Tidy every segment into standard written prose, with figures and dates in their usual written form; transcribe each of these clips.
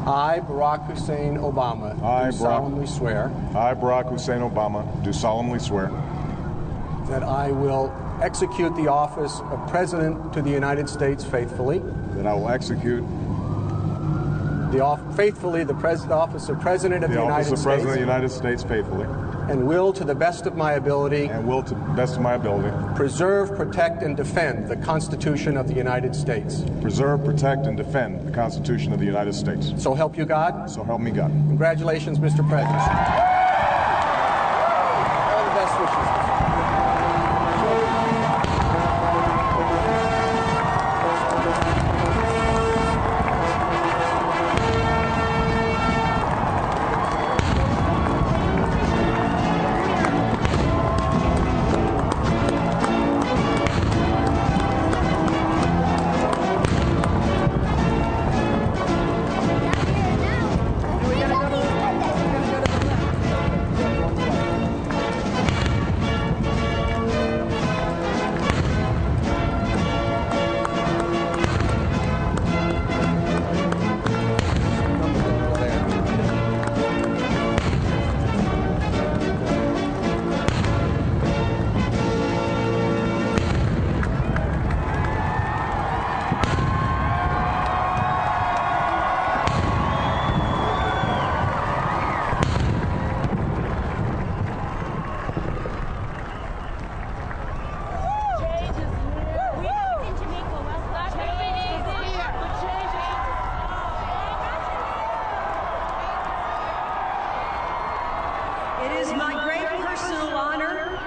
I, Barack Hussein Obama, do solemnly swear. I, Barack Hussein Obama, do solemnly swear. That I will execute the office of President to the United States faithfully. That I will execute the office of President of the United States. The office of President of the United States faithfully. And will, to the best of my ability. And will, to the best of my ability. Preserve, protect, and defend the Constitution of the United States. Preserve, protect, and defend the Constitution of the United States. So help you God. So help me God. Congratulations, Mr. President. All the best wishes. It is my great personal honor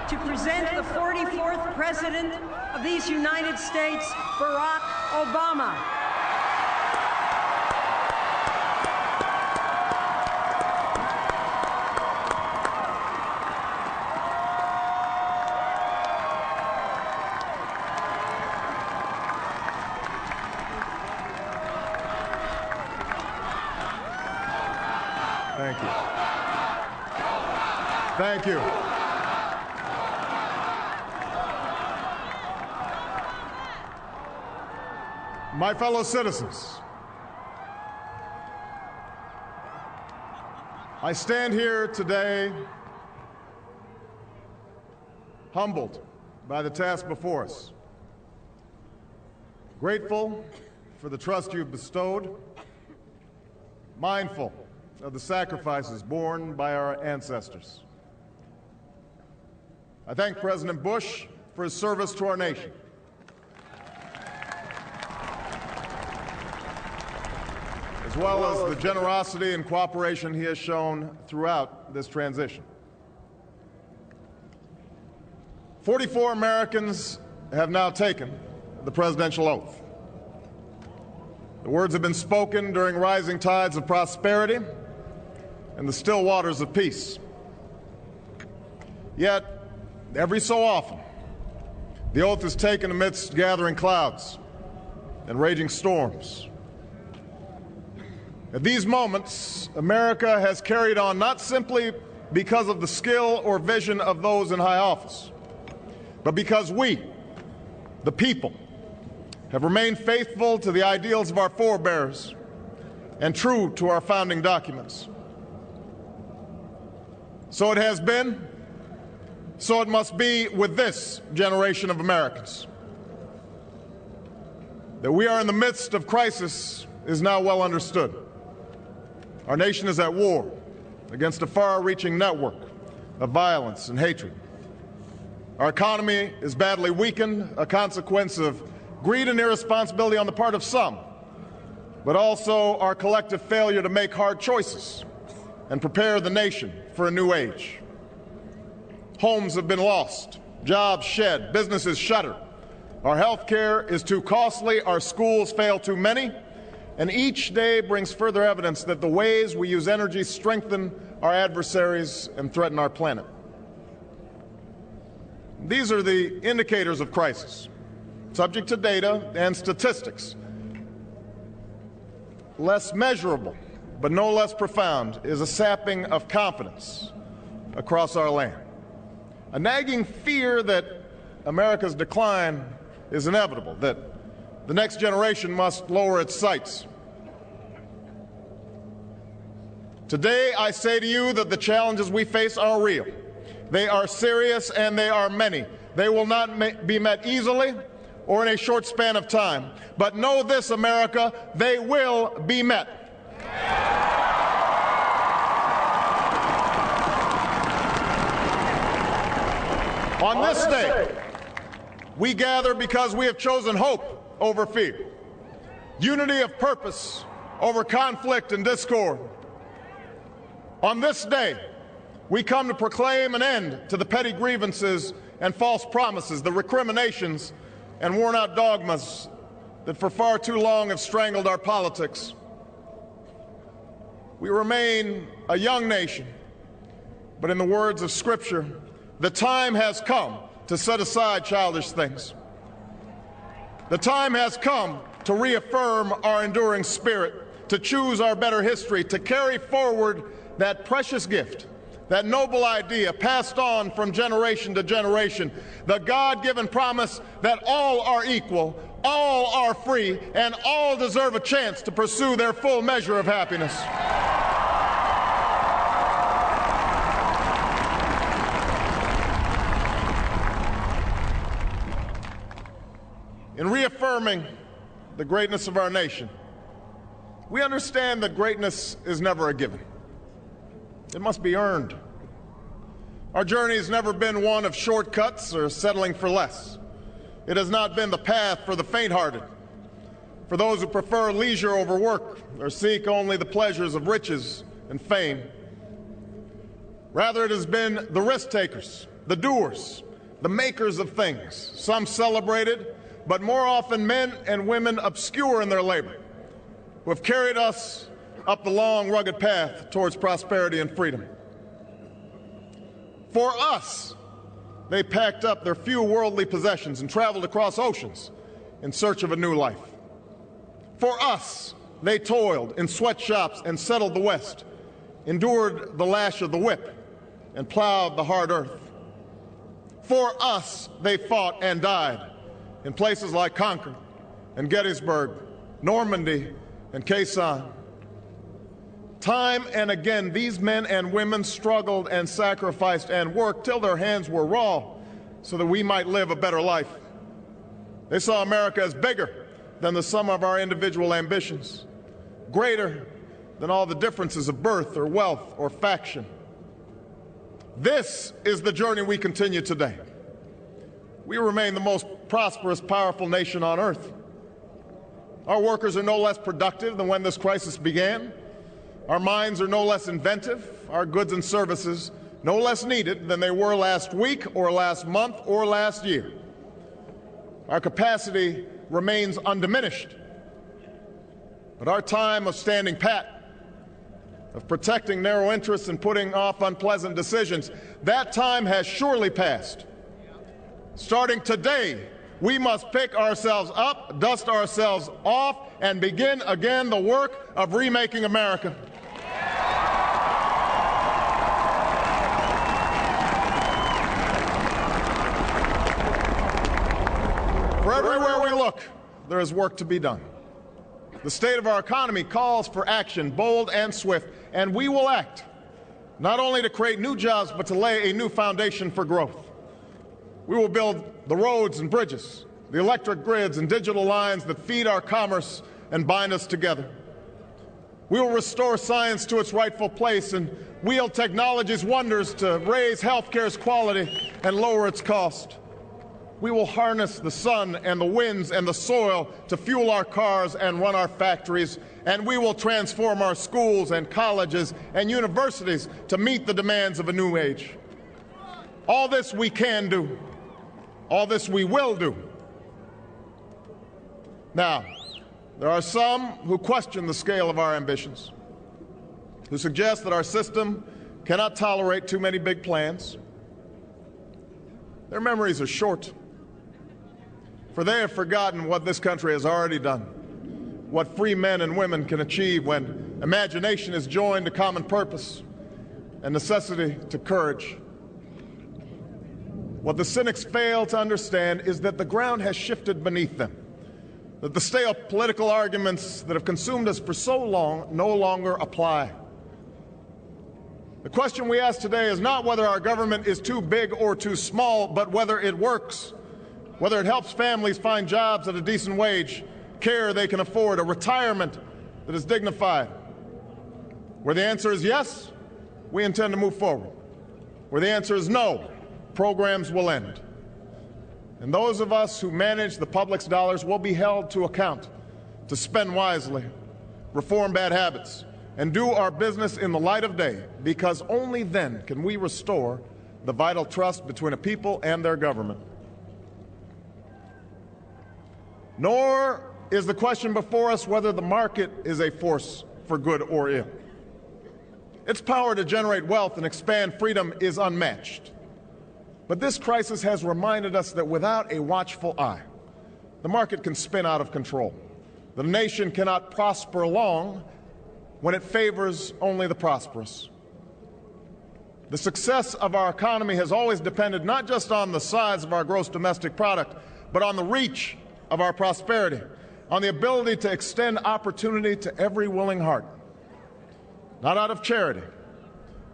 to present the 44th President of these United States, Barack Obama. Thank you. Thank you. My fellow citizens, I stand here today humbled by the task before us, grateful for the trust you've bestowed, mindful of the sacrifices borne by our ancestors. I thank President Bush for his service to our nation. As well as the generosity and cooperation he has shown throughout this transition. 44 Americans have now taken the presidential oath. The words have been spoken during rising tides of prosperity and the still waters of peace. Yet, every so often, the oath is taken amidst gathering clouds and raging storms. At these moments, America has carried on not simply because of the skill or vision of those in high office, but because we, the people, have remained faithful to the ideals of our forebears and true to our founding documents. So it has been, so it must be with this generation of Americans. That we are in the midst of crisis is now well understood. Our nation is at war against a far-reaching network of violence and hatred. Our economy is badly weakened, a consequence of greed and irresponsibility on the part of some, but also our collective failure to make hard choices and prepare the nation for a new age. Homes have been lost, jobs shed, businesses shuttered. Our health care is too costly, our schools fail too many, and each day brings further evidence that the ways we use energy strengthen our adversaries and threaten our planet. These are the indicators of crisis, subject to data and statistics. Less measurable, but no less profound, is a sapping of confidence across our land. A nagging fear that America's decline is inevitable, that the next generation must lower its sights. Today, I say to you that the challenges we face are real. They are serious and they are many. They will not be met easily or in a short span of time. But know this, America, they will be met. On this day, we gather because we have chosen hope over fear, unity of purpose over conflict and discord. On this day, we come to proclaim an end to the petty grievances and false promises, the recriminations and worn-out dogmas that for far too long have strangled our politics. We remain a young nation, but in the words of Scripture, the time has come to set aside childish things. The time has come to reaffirm our enduring spirit, to choose our better history, to carry forward that precious gift, that noble idea passed on from generation to generation, the God-given promise that all are equal, all are free, and all deserve a chance to pursue their full measure of happiness. In reaffirming the greatness of our nation, we understand that greatness is never a given. It must be earned. Our journey has never been one of shortcuts or settling for less. It has not been the path for the faint-hearted, for those who prefer leisure over work or seek only the pleasures of riches and fame. Rather, it has been the risk-takers, the doers, the makers of things, some celebrated, but more often men and women obscure in their labor, who have carried us up the long, rugged path towards prosperity and freedom. For us, they packed up their few worldly possessions and traveled across oceans in search of a new life. For us, they toiled in sweatshops and settled the West, endured the lash of the whip, and plowed the hard earth. For us, they fought and died in places like Concord and Gettysburg, Normandy and Quezon. Time and again, these men and women struggled and sacrificed and worked till their hands were raw so that we might live a better life. They saw America as bigger than the sum of our individual ambitions, greater than all the differences of birth or wealth or faction. This is the journey we continue today. We remain the most prosperous, powerful nation on earth. Our workers are no less productive than when this crisis began. Our minds are no less inventive, our goods and services no less needed than they were last week or last month or last year. Our capacity remains undiminished. But our time of standing pat, of protecting narrow interests and putting off unpleasant decisions, that time has surely passed. Starting today, we must pick ourselves up, dust ourselves off, and begin again the work of remaking America. For everywhere we look, there is work to be done. The state of our economy calls for action, bold and swift, and we will act, not only to create new jobs, but to lay a new foundation for growth. We will build the roads and bridges, the electric grids and digital lines that feed our commerce and bind us together. We will restore science to its rightful place and wield technology's wonders to raise healthcare's quality and lower its cost. We will harness the sun and the winds and the soil to fuel our cars and run our factories, and we will transform our schools and colleges and universities to meet the demands of a new age. All this we can do. All this we will do. Now, there are some who question the scale of our ambitions, who suggest that our system cannot tolerate too many big plans. Their memories are short, for they have forgotten what this country has already done, what free men and women can achieve when imagination is joined to common purpose and necessity to courage. What the cynics fail to understand is that the ground has shifted beneath them, that the stale political arguments that have consumed us for so long no longer apply. The question we ask today is not whether our government is too big or too small, but whether it works, whether it helps families find jobs at a decent wage, care they can afford, a retirement that is dignified. Where the answer is yes, we intend to move forward. Where the answer is no, programs will end. And those of us who manage the public's dollars will be held to account to spend wisely, reform bad habits, and do our business in the light of day, because only then can we restore the vital trust between a people and their government. Nor is the question before us whether the market is a force for good or ill. Its power to generate wealth and expand freedom is unmatched. But this crisis has reminded us that without a watchful eye, the market can spin out of control. The nation cannot prosper long when it favors only the prosperous. The success of our economy has always depended not just on the size of our gross domestic product, but on the reach of our prosperity, on the ability to extend opportunity to every willing heart, not out of charity,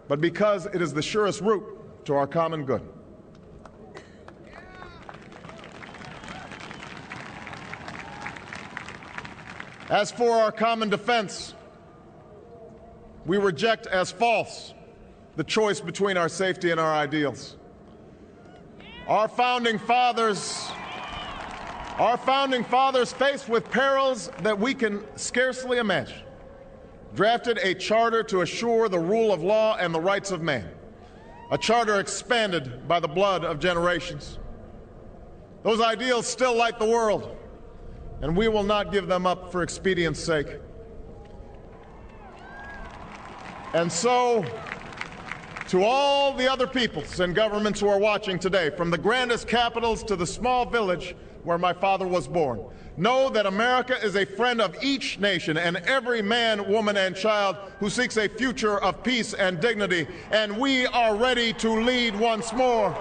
but because it is the surest route to our common good. As for our common defense, we reject as false the choice between our safety and our ideals. Our founding fathers, faced with perils that we can scarcely imagine, drafted a charter to assure the rule of law and the rights of man, a charter expanded by the blood of generations. Those ideals still light the world, and we will not give them up for expedience sake. And so, to all the other peoples and governments who are watching today, from the grandest capitals to the small village where my father was born, know that America is a friend of each nation and every man, woman, and child who seeks a future of peace and dignity, and we are ready to lead once more.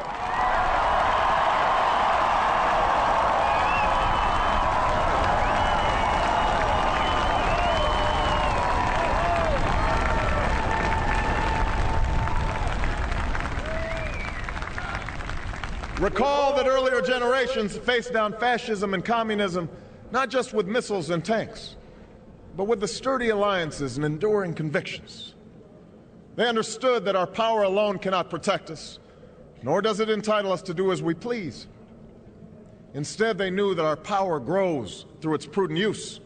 Recall that earlier generations faced down fascism and communism not just with missiles and tanks, but with the sturdy alliances and enduring convictions. They understood that our power alone cannot protect us, nor does it entitle us to do as we please. Instead, they knew that our power grows through its prudent use.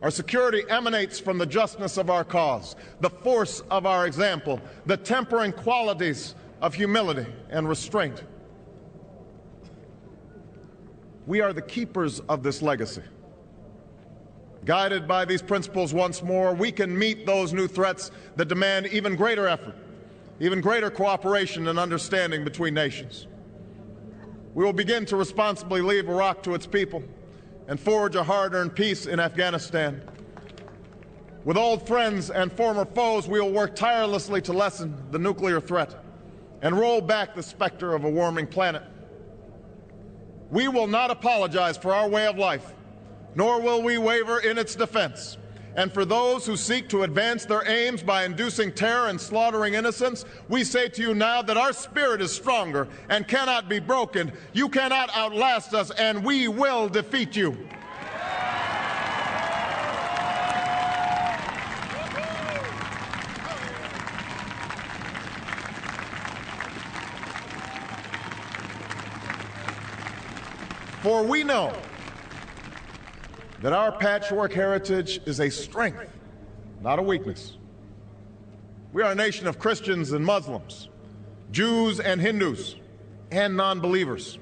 Our security emanates from the justness of our cause, the force of our example, the tempering qualities of humility and restraint. We are the keepers of this legacy. Guided by these principles once more, we can meet those new threats that demand even greater effort, even greater cooperation and understanding between nations. We will begin to responsibly leave Iraq to its people and forge a hard-earned peace in Afghanistan. With old friends and former foes, we will work tirelessly to lessen the nuclear threat and roll back the specter of a warming planet. We will not apologize for our way of life, nor will we waver in its defense. And for those who seek to advance their aims by inducing terror and slaughtering innocents, we say to you now that our spirit is stronger and cannot be broken. You cannot outlast us, and we will defeat you. For we know that our patchwork heritage is a strength, not a weakness. We are a nation of Christians and Muslims, Jews and Hindus, and non-believers.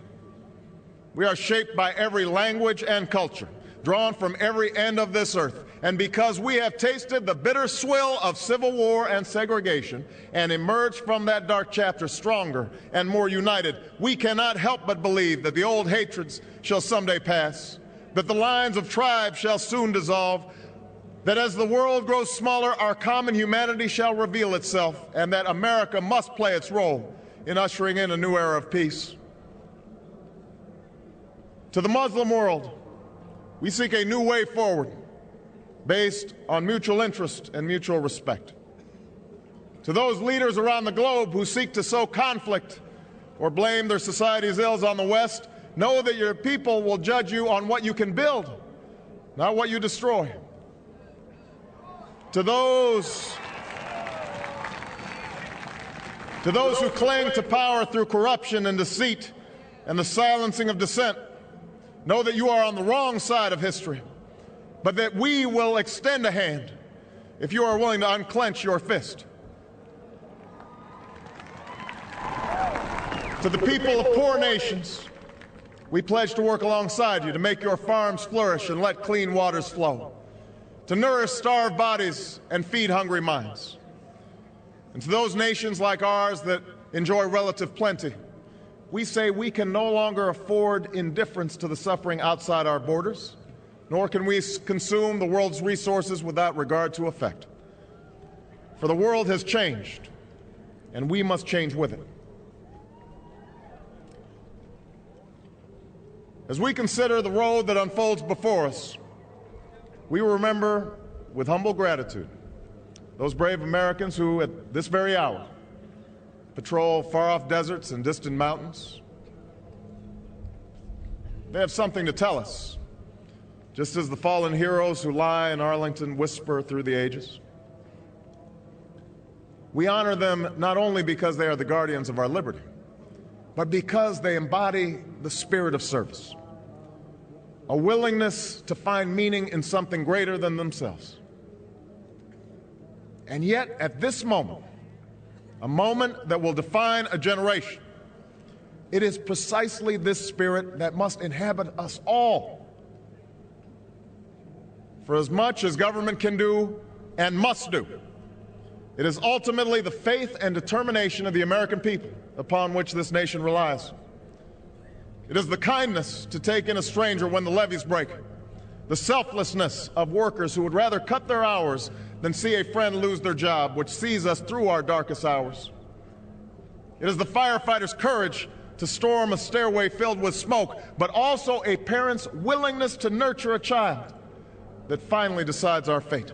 We are shaped by every language and culture, drawn from every end of this earth. And because we have tasted the bitter swill of civil war and segregation and emerged from that dark chapter stronger and more united, we cannot help but believe that the old hatreds shall someday pass, that the lines of tribes shall soon dissolve, that as the world grows smaller, our common humanity shall reveal itself, and that America must play its role in ushering in a new era of peace. To the Muslim world, we seek a new way forward based on mutual interest and mutual respect. To those leaders around the globe who seek to sow conflict or blame their society's ills on the West, know that your people will judge you on what you can build, not what you destroy. To those who cling to power through corruption and deceit and the silencing of dissent, know that you are on the wrong side of history, but that we will extend a hand if you are willing to unclench your fist. To the people of poor nations, we pledge to work alongside you to make your farms flourish and let clean waters flow, to nourish starved bodies and feed hungry minds. And to those nations like ours that enjoy relative plenty, we say we can no longer afford indifference to the suffering outside our borders, nor can we consume the world's resources without regard to effect. For the world has changed, and we must change with it. As we consider the road that unfolds before us, we remember with humble gratitude those brave Americans who, at this very hour, patrol far-off deserts and distant mountains. They have something to tell us, just as the fallen heroes who lie in Arlington whisper through the ages. We honor them not only because they are the guardians of our liberty, but because they embody the spirit of service, a willingness to find meaning in something greater than themselves. And yet, at this moment, a moment that will define a generation, it is precisely this spirit that must inhabit us all. For as much as government can do and must do, it is ultimately the faith and determination of the American people upon which this nation relies. It is the kindness to take in a stranger when the levees break, the selflessness of workers who would rather cut their hours than see a friend lose their job, which sees us through our darkest hours. It is the firefighter's courage to storm a stairway filled with smoke, but also a parent's willingness to nurture a child that finally decides our fate.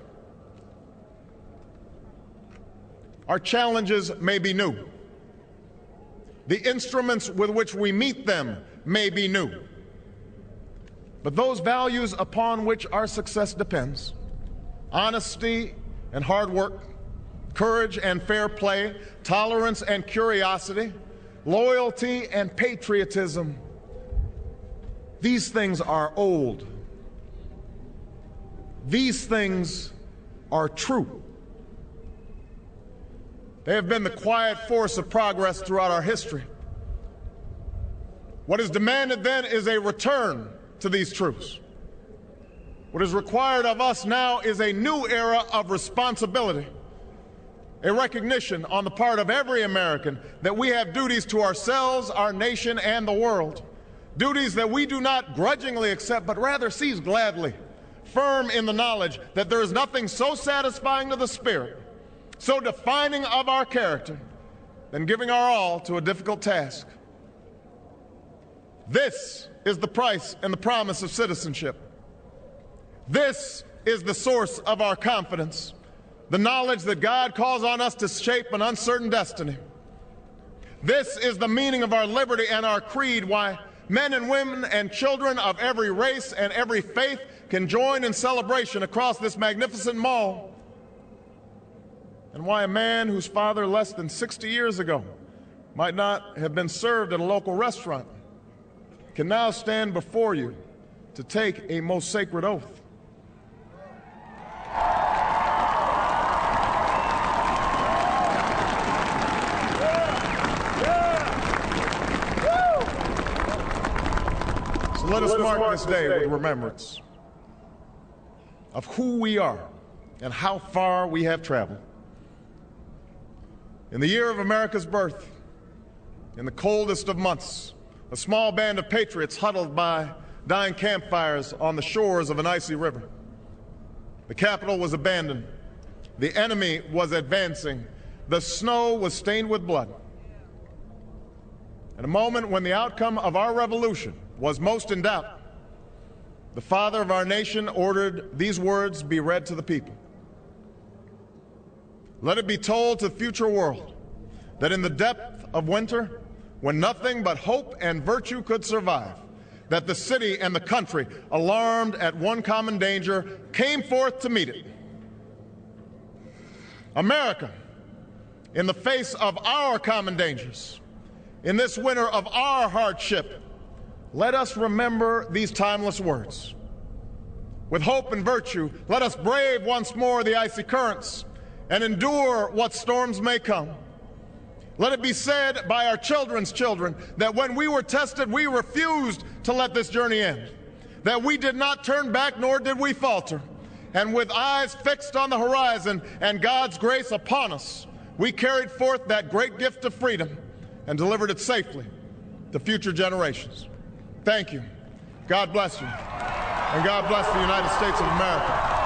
Our challenges may be new. The instruments with which we meet them may be new. But those values upon which our success depends, honesty and hard work, courage and fair play, tolerance and curiosity, loyalty and patriotism, these things are old. These things are true. They have been the quiet force of progress throughout our history. What is demanded then is a return to these truths. What is required of us now is a new era of responsibility, a recognition on the part of every American that we have duties to ourselves, our nation, and the world, duties that we do not grudgingly accept, but rather seize gladly, firm in the knowledge that there is nothing so satisfying to the spirit, so defining of our character, than giving our all to a difficult task. This is the price and the promise of citizenship. This is the source of our confidence, the knowledge that God calls on us to shape an uncertain destiny. This is the meaning of our liberty and our creed, why men and women and children of every race and every faith can join in celebration across this magnificent mall, and why a man whose father less than 60 years ago might not have been served at a local restaurant can now stand before you to take a most sacred oath. So let us mark this day with remembrance of who we are and how far we have traveled. In the year of America's birth, in the coldest of months, a small band of patriots huddled by dying campfires on the shores of an icy river. The capital was abandoned. The enemy was advancing. The snow was stained with blood. At a moment when the outcome of our revolution was most in doubt, the father of our nation ordered these words be read to the people. Let it be told to the future world that in the depth of winter, when nothing but hope and virtue could survive, that the city and the country, alarmed at one common danger, came forth to meet it. America, in the face of our common dangers, in this winter of our hardship, let us remember these timeless words. With hope and virtue, let us brave once more the icy currents and endure what storms may come. Let it be said by our children's children that when we were tested, we refused to let this journey end, that we did not turn back nor did we falter. And with eyes fixed on the horizon and God's grace upon us, we carried forth that great gift of freedom and delivered it safely to future generations. Thank you. God bless you. And God bless the United States of America.